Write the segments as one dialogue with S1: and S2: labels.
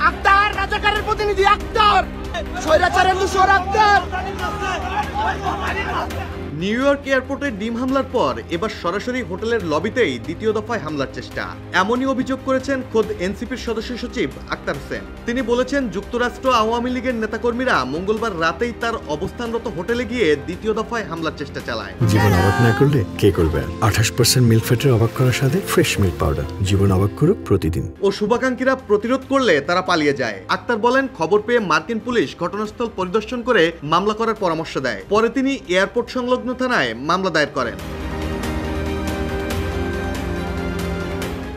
S1: আক্তার রাজাকারের প্রতিনিধি আক্তার স্বৈরাচারের দূষর আক্তার।
S2: নিউ ইয়র্ক এয়ারপোর্টে ডিম হামলার পর এবার সরাসরি হোটেলের লবিতেই দ্বিতীয় দফায় হামলার চেষ্টা। এমনই অভিযোগ করেছেন খোদ এনসিপির সদস্য সচিব আক্তার হোসেন। তিনি বলেছেন, যুক্তরাষ্ট্র আওয়ামী লীগের নেতাকর্মীরা মঙ্গলবার রাতেই তার অবস্থানরত হোটেলে গিয়ে দ্বিতীয় দফায় হামলার চেষ্টা চালায়।
S3: জীবন অবাক না করলে কে করবে? 28% মিল্ক ফ্যাটের অবাক করার সাথে ফ্রেশ মিল্ক পাউডার। জীবন অবাক করুক প্রতিদিন।
S2: ও শুভাকাঙ্ক্ষীরা প্রতিরোধ করলে তারা পালিয়ে যায়। আক্তার বলেন, খবর পেয়ে মার্কিন পুলিশ ঘটনাস্থল পরিদর্শন করে মামলা করার পরামর্শ দেয়। পরে তিনি এয়ারপোর্ট সংলগ্ন থানায় মামলা দায়ের করেন।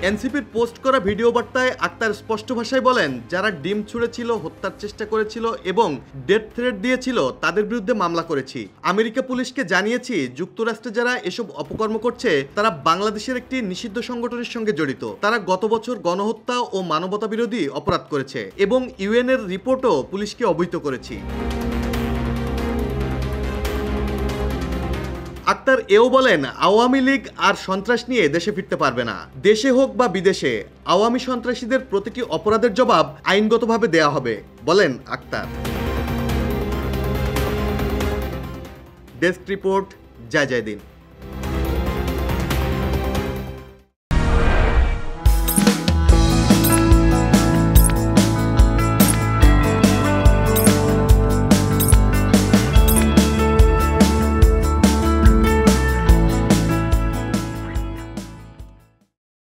S2: এনসিপির পোস্ট করা ভিডিও বার্তায় আক্তার স্পষ্ট ভাষায় বলেন, যারা ডিম ছুঁড়েছিল, হত্যার চেষ্টা করেছিল এবং ডেথ থ্রেট দিয়েছিল তাদের বিরুদ্ধে মামলা করেছি। আমেরিকা পুলিশকে জানিয়েছি, যুক্তরাষ্ট্রে যারা এসব অপকর্ম করছে তারা বাংলাদেশের একটি নিষিদ্ধ সংগঠনের সঙ্গে জড়িত। তারা গত বছর গণহত্যা ও মানবতা বিরোধী অপরাধ করেছে এবং ইউএন এর রিপোর্টও পুলিশকে অবহিত করেছি। আক্তার এও বলেন, আওয়ামী লীগ আর সন্ত্রাস নিয়ে দেশে ফিরতে পারবে না। দেশে হোক বা বিদেশে আওয়ামী সন্ত্রাসীদের প্রতিটি অপরাধের জবাব আইনগতভাবে দেয়া হবে, বলেন আক্তার। ডেস্ক রিপোর্ট, জয় জয় দিন।